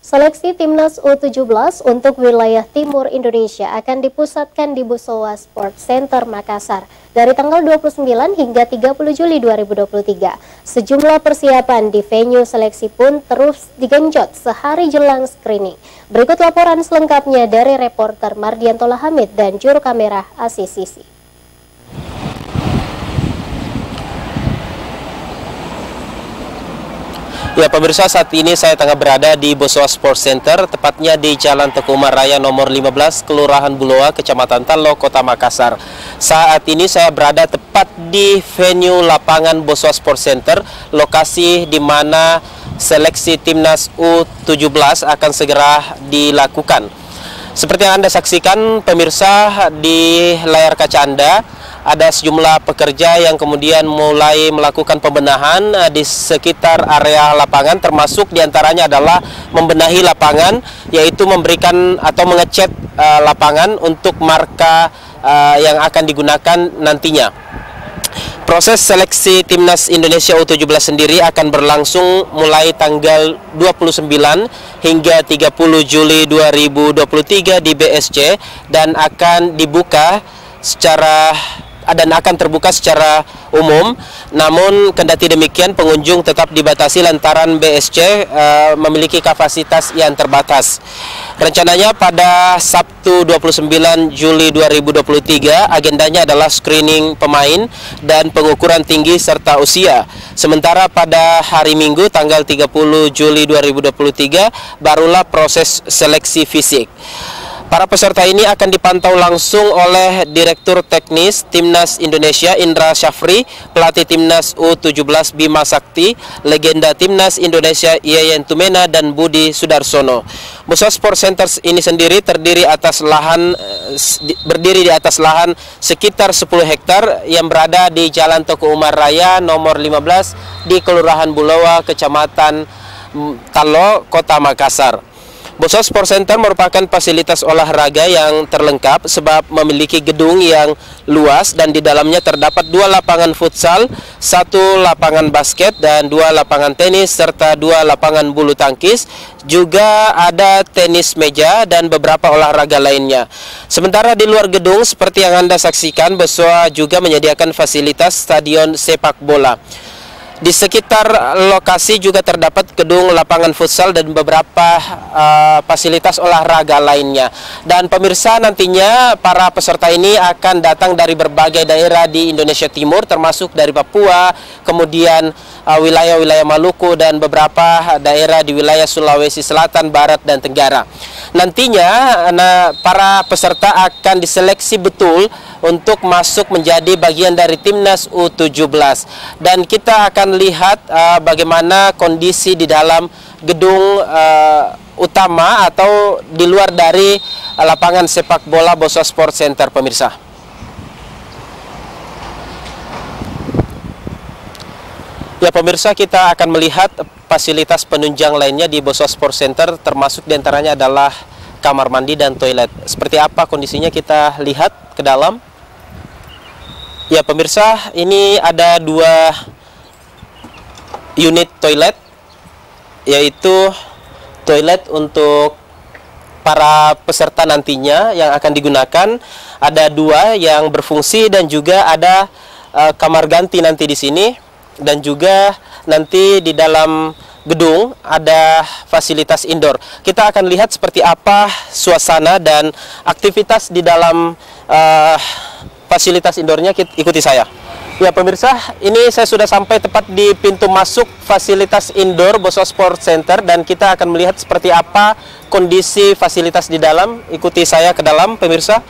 Seleksi Timnas U17 untuk wilayah Timur Indonesia akan dipusatkan di Busowa Sport Center Makassar dari tanggal 29 hingga 30 Juli 2023. Sejumlah persiapan di venue seleksi pun terus digenjot sehari jelang screening. Berikut laporan selengkapnya dari reporter Mardianto Hamid dan juru kamera Asis Sisi. Ya pemirsa, saat ini saya tengah berada di Busowa Sport Center, tepatnya di Jalan Teguh Umar Raya nomor 15, Kelurahan Buloa, Kecamatan Talo, Kota Makassar. Saat ini saya berada tepat di venue lapangan Busowa Sport Center, lokasi di mana seleksi Timnas U17 akan segera dilakukan. Seperti yang Anda saksikan pemirsa di layar kaca Anda, ada sejumlah pekerja yang kemudian mulai melakukan pembenahan di sekitar area lapangan, termasuk diantaranya adalah membenahi lapangan, yaitu memberikan atau mengecat lapangan untuk marka yang akan digunakan nantinya. Proses seleksi Timnas Indonesia U17 sendiri akan berlangsung mulai tanggal 29 hingga 30 Juli 2023 di BSC dan akan terbuka secara umum. Namun kendati demikian pengunjung tetap dibatasi lantaran BSC memiliki kapasitas yang terbatas. Rencananya pada Sabtu 29 Juli 2023 agendanya adalah screening pemain dan pengukuran tinggi serta usia. Sementara pada hari Minggu tanggal 30 Juli 2023 barulah proses seleksi fisik. Para peserta ini akan dipantau langsung oleh Direktur Teknis Timnas Indonesia Indra Syafri, pelatih Timnas U17 Bima Sakti, legenda Timnas Indonesia Yayan Tumena dan Budi Sudarsono. Busowa Sport Center ini sendiri berdiri di atas lahan sekitar 10 hektar yang berada di Jalan Teguh Umar Raya nomor 15 di Kelurahan Buloa, Kecamatan Talo, Kota Makassar. Busowa Sport Center merupakan fasilitas olahraga yang terlengkap sebab memiliki gedung yang luas dan di dalamnya terdapat 2 lapangan futsal, 1 lapangan basket dan 2 lapangan tenis serta 2 lapangan bulu tangkis. Juga ada tenis meja dan beberapa olahraga lainnya. Sementara di luar gedung seperti yang Anda saksikan, Busowa juga menyediakan fasilitas stadion sepak bola. Di sekitar lokasi juga terdapat gedung lapangan futsal dan beberapa fasilitas olahraga lainnya. Dan pemirsa, nantinya para peserta ini akan datang dari berbagai daerah di Indonesia Timur, termasuk dari Papua, kemudian wilayah-wilayah Maluku dan beberapa daerah di wilayah Sulawesi Selatan, Barat, dan Tenggara. Nantinya para peserta akan diseleksi betul untuk masuk menjadi bagian dari Timnas U17. Dan kita akan lihat bagaimana kondisi di dalam gedung utama atau di luar dari lapangan sepak bola Busowa Sport Center, pemirsa. Ya pemirsa, kita akan melihat fasilitas penunjang lainnya di Busowa Sport Center, termasuk diantaranya adalah kamar mandi dan toilet. Seperti apa kondisinya, kita lihat ke dalam. Ya pemirsa, ini ada 2 unit toilet, yaitu toilet untuk para peserta nantinya yang akan digunakan. Ada 2 yang berfungsi dan juga ada kamar ganti nanti di sini. Dan juga nanti di dalam gedung ada fasilitas indoor. Kita akan lihat seperti apa suasana dan aktivitas di dalam fasilitas indoornya. Ikuti saya. Ya pemirsa, ini saya sudah sampai tepat di pintu masuk fasilitas indoor Busowa Sport Center dan kita akan melihat seperti apa kondisi fasilitas di dalam. Ikuti saya ke dalam pemirsa.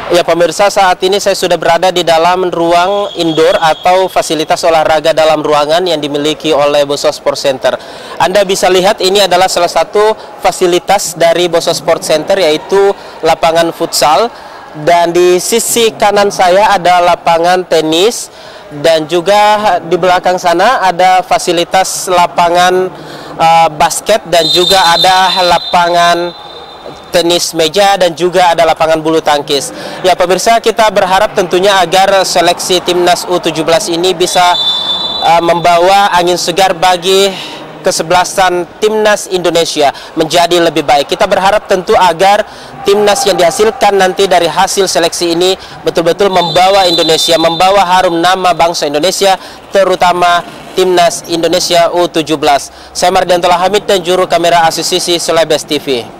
Ya pemirsa, saat ini saya sudah berada di dalam ruang indoor atau fasilitas olahraga dalam ruangan yang dimiliki oleh Busowa Sport Center. Anda bisa lihat ini adalah salah satu fasilitas dari Busowa Sport Center, yaitu lapangan futsal. Dan di sisi kanan saya ada lapangan tenis dan juga di belakang sana ada fasilitas lapangan basket dan juga ada lapangan tenis meja, dan juga ada lapangan bulu tangkis. Ya pemirsa, kita berharap tentunya agar seleksi timnas U17 ini bisa membawa angin segar bagi kesebelasan timnas Indonesia menjadi lebih baik. Kita berharap tentu agar timnas yang dihasilkan nanti dari hasil seleksi ini betul-betul membawa Indonesia, membawa harum nama bangsa Indonesia, terutama timnas Indonesia U17. Saya Mardianto Hamid dan juru kamera Asosiasi Celebes TV.